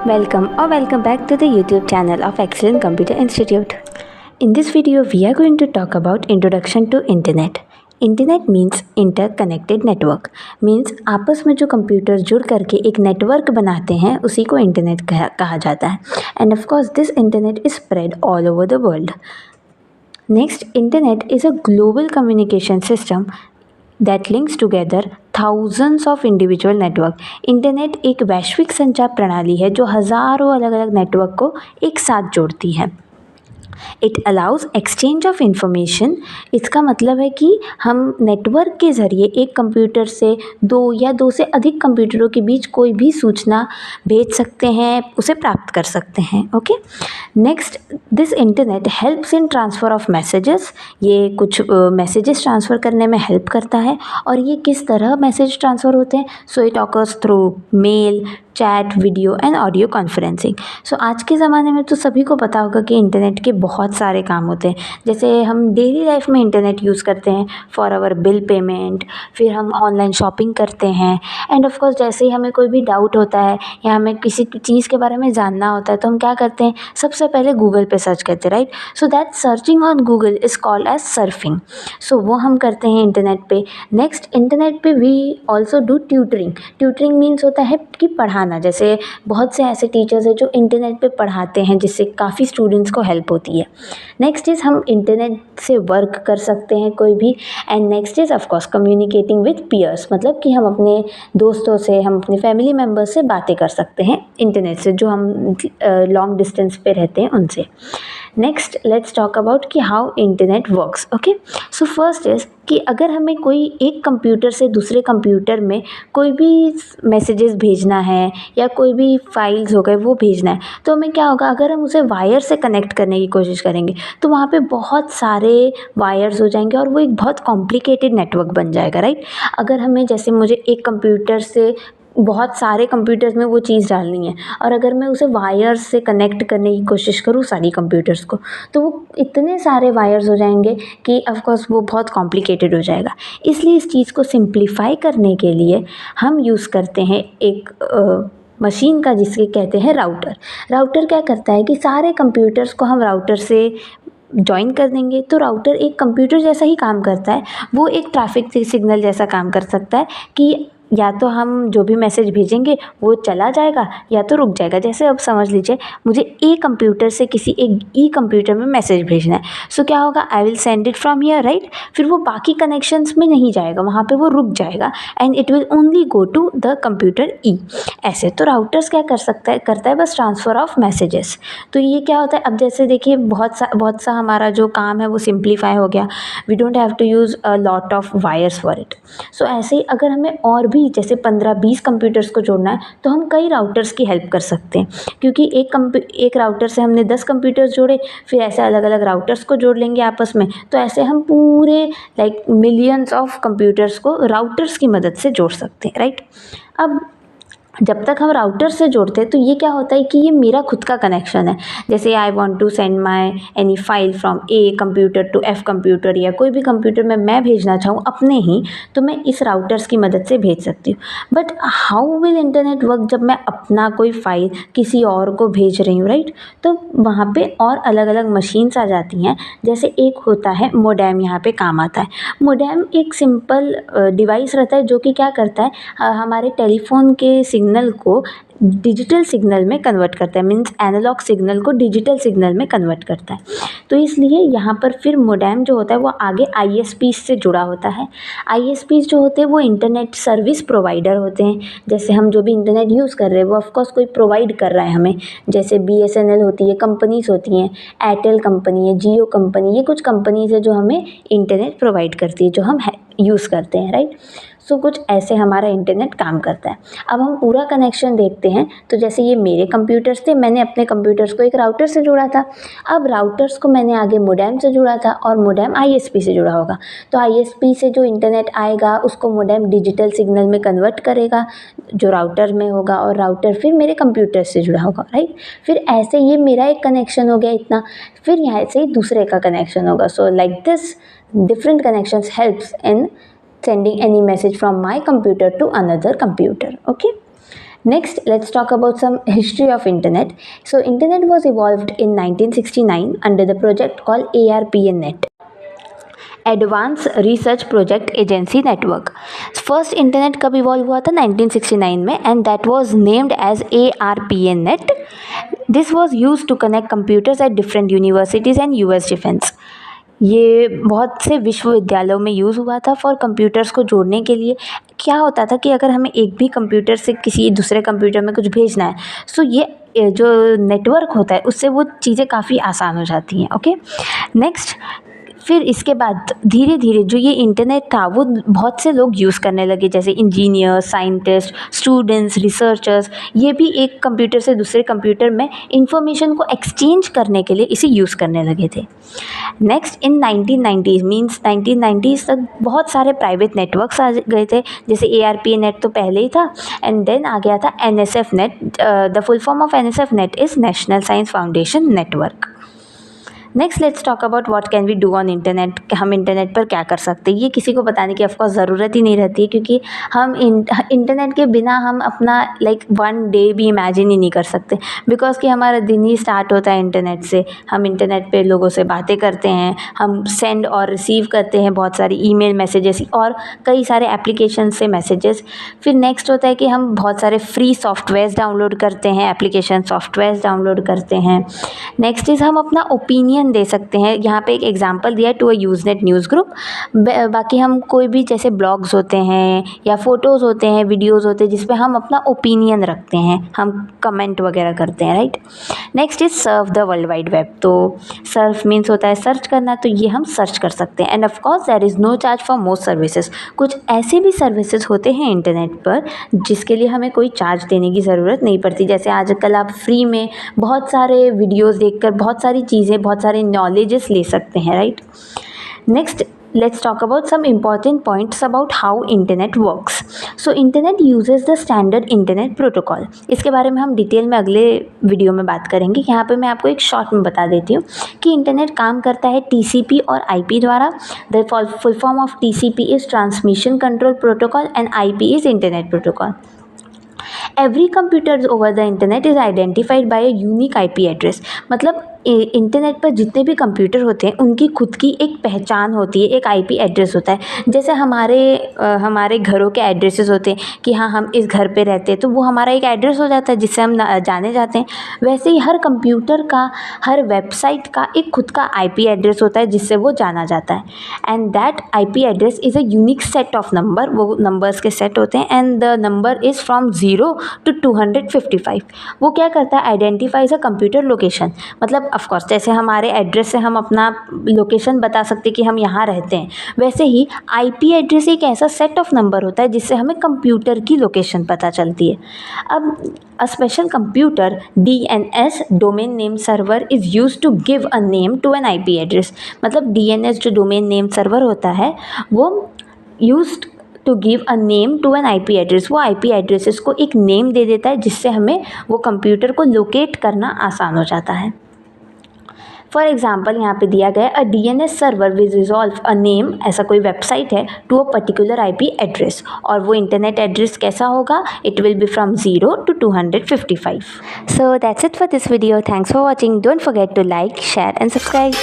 Welcome back to the YouTube channel of Excellent Computer Institute. In this video, we are going to talk about Introduction to Internet. Internet means interconnected network, means आपस में जो computer जुड़ करके एक network बनाते हैं उसी को इंटरनेट कहा जाता है. And of course this internet is spread all over the world. Next, internet is a global communication system that links together thousands of individual network. Internet एक वैश्विक संचार प्रणाली है जो हज़ारों अलग अलग नेटवर्क को एक साथ जोड़ती है. It allows exchange of information. इसका मतलब है कि हम नेटवर्क के ज़रिए एक कंप्यूटर से दो या दो से अधिक कंप्यूटरों के बीच कोई भी सूचना भेज सकते हैं, उसे प्राप्त कर सकते हैं. Okay. Next, this internet helps in transfer of messages. ये कुछ मैसेजेस ट्रांसफ़र करने में हेल्प करता है. और ये किस तरह मैसेज ट्रांसफ़र होते हैं? So it occurs through mail, chat, video and audio conferencing. So आज के ज़माने में तो सभी को पता होगा कि इंटरनेट के बहुत सारे काम होते हैं. जैसे हम डेली लाइफ में इंटरनेट यूज़ करते हैं फॉर आवर बिल पेमेंट, फिर हम ऑनलाइन शॉपिंग करते हैं. एंड ऑफ कोर्स जैसे ही हमें कोई भी डाउट होता है या हमें किसी चीज़ के बारे में जानना होता है तो हम क्या करते हैं? सबसे पहले गूगल पे सर्च करते हैं, right. So that searching on Google is called as surfing. So वो हम करते हैं इंटरनेट पे. नेक्स्ट, इंटरनेट पे we also do tutoring. Tutoring means होता है कि पढ़ाना. जैसे बहुत से ऐसे टीचर्स हैं जो इंटरनेट पे पढ़ाते हैं जिससे काफ़ी स्टूडेंट्स को हेल्प होती है. नेक्स्ट इज़ हम इंटरनेट से वर्क कर सकते हैं कोई भी. And next is of course communicating with peers, मतलब कि हम अपने दोस्तों से, हम अपने फैमिली मेम्बर्स से बातें कर सकते हैं इंटरनेट से, जो हम लॉन्ग डिस्टेंस पे रहते हैं उनसे. नेक्स्ट, लेट्स टॉक अबाउट कि how internet works. Okay. So first is कि अगर हमें कोई एक कंप्यूटर से दूसरे कंप्यूटर में कोई भी मैसेजेस भेजना है या कोई भी फाइल्स हो गए वो भेजना है, तो हमें क्या होगा? अगर हम उसे वायर से कनेक्ट करने की कोशिश करेंगे तो वहाँ पे बहुत सारे वायर्स हो जाएंगे और वो एक बहुत कॉम्प्लिकेटेड नेटवर्क बन जाएगा, राइट. अगर हमें, जैसे मुझे एक कंप्यूटर से बहुत सारे कंप्यूटर्स में वो चीज़ डालनी है और अगर मैं उसे वायर्स से कनेक्ट करने की कोशिश करूँ सारी कंप्यूटर्स को, तो वो इतने सारे वायर्स हो जाएंगे कि ऑफ कोर्स वो बहुत कॉम्प्लिकेटेड हो जाएगा. इसलिए इस चीज़ को सिंप्लीफाई करने के लिए हम यूज़ करते हैं एक मशीन का, जिसके कहते हैं राउटर. राउटर क्या करता है कि सारे कंप्यूटर्स को हम राउटर से जॉइन कर देंगे तो राउटर एक कंप्यूटर जैसा ही काम करता है. वो एक ट्रैफिक सिग्नल जैसा काम कर सकता है कि या तो हम जो भी मैसेज भेजेंगे वो चला जाएगा या तो रुक जाएगा. जैसे अब समझ लीजिए मुझे ए कंप्यूटर से किसी एक ई कंप्यूटर में मैसेज भेजना है. सो क्या होगा? I will send it from here, right. फिर वो बाकी कनेक्शंस में नहीं जाएगा, वहाँ पे वो रुक जाएगा and it will only go to the computer E. ऐसे तो राउटर्स क्या करता है बस ट्रांसफ़र ऑफ मैसेजेस. तो ये क्या होता है? अब जैसे देखिए बहुत सा हमारा जो काम है वो सिंप्लीफाई हो गया. We don't have to use a lot of wires for it. So ऐसे ही अगर हमें और भी जैसे 15-20 कंप्यूटर्स को जोड़ना है तो हम कई राउटर्स की हेल्प कर सकते हैं, क्योंकि एक राउटर से हमने 10 कंप्यूटर्स जोड़े, फिर ऐसे अलग अलग राउटर्स को जोड़ लेंगे आपस में, तो ऐसे हम पूरे लाइक मिलियंस ऑफ कंप्यूटर्स को राउटर्स की मदद से जोड़ सकते हैं, राइट. अब जब तक हम राउटर से जोड़ते हैं तो ये क्या होता है कि ये मेरा खुद का कनेक्शन है. जैसे I want to send my any file from a computer to F computer, या कोई भी कंप्यूटर में मैं भेजना चाहूँ अपने ही, तो मैं इस राउटर्स की मदद से भेज सकती हूँ. But how will internet work जब मैं अपना कोई फाइल किसी और को भेज रही हूँ, राइट. तो वहाँ पे और अलग अलग मशीन्स आ जाती हैं. जैसे एक होता है मोडेम, यहाँ पे काम आता है. मोडेम एक सिंपल डिवाइस रहता है जो कि क्या करता है, हमारे टेलीफोन के सिग्नल को डिजिटल सिग्नल में कन्वर्ट करता है. मीन्स एनालॉग सिग्नल को डिजिटल सिग्नल में कन्वर्ट करता है. तो इसलिए यहाँ पर फिर मोडेम जो होता है वो आगे ISPs से जुड़ा होता है. ISPs जो होते हैं वो इंटरनेट सर्विस प्रोवाइडर होते हैं. जैसे हम जो भी इंटरनेट यूज़ कर रहे हैं वो ऑफकोर्स कोई प्रोवाइड कर रहा है हमें. जैसे BSNL होती है, कंपनीज़ होती हैं, एयरटेल कंपनी है, जियो कंपनी, ये कुछ कंपनीज़ है जो हमें इंटरनेट प्रोवाइड करती है, जो हम यूज़ करते हैं, राइट. सो कुछ ऐसे हमारा इंटरनेट काम करता है. अब हम पूरा कनेक्शन देखते हैं. तो जैसे ये मेरे कंप्यूटर्स थे, मैंने अपने कंप्यूटर्स को एक राउटर से जोड़ा था. अब राउटर्स को मैंने आगे मोडेम से जोड़ा था और मोडेम ISP से जुड़ा होगा. तो ISP से जो इंटरनेट आएगा उसको मोडेम डिजिटल सिग्नल में कन्वर्ट करेगा जो राउटर में होगा, और राउटर फिर मेरे कंप्यूटर से जुड़ा होगा, राइट. फिर ऐसे ये मेरा एक कनेक्शन हो गया इतना, फिर यहाँ से दूसरे का कनेक्शन होगा. So like this different connections helps in sending any message from my computer to another computer. Okay. Next, let's talk about some history of internet. So internet was evolved in 1969 under the project called ARPANET, advance research project agency network. First internet कब evolve हुआ था? 1969 में, and that was named as ARPANET। This was used to connect computers at different universities and US डिफेंस। ये बहुत से विश्वविद्यालयों में यूज़ हुआ था फॉर कंप्यूटर्स को जोड़ने के लिए। क्या होता था कि अगर हमें एक भी कंप्यूटर से किसी दूसरे कंप्यूटर में कुछ भेजना है, सो ये जो नेटवर्क होता है उससे वो चीज़ें काफ़ी आसान हो जाती हैं। ओके, नेक्स्ट, फिर इसके बाद धीरे धीरे जो ये इंटरनेट था वो बहुत से लोग यूज़ करने लगे, जैसे इंजीनियर्स, साइंटिस्ट, स्टूडेंट्स, रिसर्चर्स। ये भी एक कंप्यूटर से दूसरे कंप्यूटर में इंफॉर्मेशन को एक्सचेंज करने के लिए इसे यूज़ करने लगे थे। नेक्स्ट, इन 1990s मीन्स 1990s तक बहुत सारे प्राइवेट नेटवर्क्स आ गए थे, जैसे ARPANET तो पहले ही था, एंड देन आ गया था NSF net. The full form of NSF net is national science foundation network. Next, let's talk about what can we do on internet. हम इंटरनेट पर क्या कर सकते हैं, ये किसी को बताने की ऑफकोर्स ज़रूरत ही नहीं रहती है, क्योंकि हम इंटरनेट के बिना हम अपना वन डे भी इमेजिन ही नहीं कर सकते, बिकॉज कि हमारा दिन ही स्टार्ट होता है इंटरनेट से। हम इंटरनेट पे लोगों से बातें करते हैं, हम सेंड और रिसीव करते हैं बहुत सारी ईमेल, मैसेजेस और कई सारे एप्लीकेशन से मैसेजेस। फिर नेक्स्ट होता है कि हम बहुत सारे फ्री सॉफ्टवेयर्स डाउनलोड करते हैं, एप्लीकेशन सॉफ्टवेयर्स डाउनलोड करते हैं। नेक्स्ट इज़ हम अपना ओपिनियन दे सकते हैं। यहाँ पे एक एग्जांपल दिया है, to a Usenet news group. बाकी हम कोई भी जैसे ब्लॉग्स होते हैं या फोटोज़ होते हैं, वीडियोज़ होते हैं, जिस पे हम अपना ओपिनियन रखते हैं, हम कमेंट वगैरह करते हैं, right. Next is Surf the world wide web. तो सर्फ मीन्स होता है सर्च करना, तो ये हम सर्च कर सकते हैं। And of course there is no charge for most services. कुछ ऐसे भी सर्विसेज होते हैं इंटरनेट पर जिसके लिए हमें कोई चार्ज देने की ज़रूरत नहीं पड़ती, जैसे आजकल आप फ्री में बहुत सारे वीडियोज़ देखकर बहुत सारी चीज़ें, बहुत सारे नॉलेजेस ले सकते हैं, right. Next, let's talk about some important points about how internet works. So internet uses the standard internet protocol. इसके बारे में हम डिटेल में अगले वीडियो में बात करेंगे। यहाँ पे मैं आपको एक शॉर्ट में बता देती हूँ कि इंटरनेट काम करता है TCP और IP द्वारा। The full form of TCP is transmission control protocol and IP is internet protocol. Every computer over the internet is identified by a unique IP address. मतलब इंटरनेट पर जितने भी कंप्यूटर होते हैं उनकी खुद की एक पहचान होती है, एक IP एड्रेस होता है। जैसे हमारे घरों के एड्रेसेस होते हैं कि हाँ हम इस घर पे रहते हैं, तो वो हमारा एक एड्रेस हो जाता है जिससे हम जाने जाते हैं। वैसे ही हर कंप्यूटर का, हर वेबसाइट का एक खुद का IP एड्रेस होता है जिससे वो जाना जाता है। And that IP address is a unique set of number. वो नंबर्स के सेट होते हैं and the number is from 0 to 255। वो क्या करता है, आइडेंटिफाइज अ कंप्यूटर लोकेशन। मतलब ऑफकोर्स जैसे हमारे एड्रेस से हम अपना लोकेशन बता सकते कि हम यहाँ रहते हैं, वैसे ही IP एड्रेस एक ऐसा सेट ऑफ नंबर होता है जिससे हमें कंप्यूटर की लोकेशन पता चलती है। अब a special computer DNS domain name server is use to give a name to an IP address. मतलब DNS जो डोमेन नेम सर्वर होता है वो used to give a name to an IP address. वो IP एड्रेसेस को एक name दे देता है जिससे हमें वो कंप्यूटर को लोकेट करना आसान हो जाता है। फॉर एग्जाम्पल यहाँ पे दिया गया a DNS server will resolve a name, ऐसा कोई वेबसाइट है, to a particular IP address. और वो इंटरनेट एड्रेस कैसा होगा, it will be from 0 to 255। So that's it for this video. Thanks for watching. Don't forget to like, share and subscribe.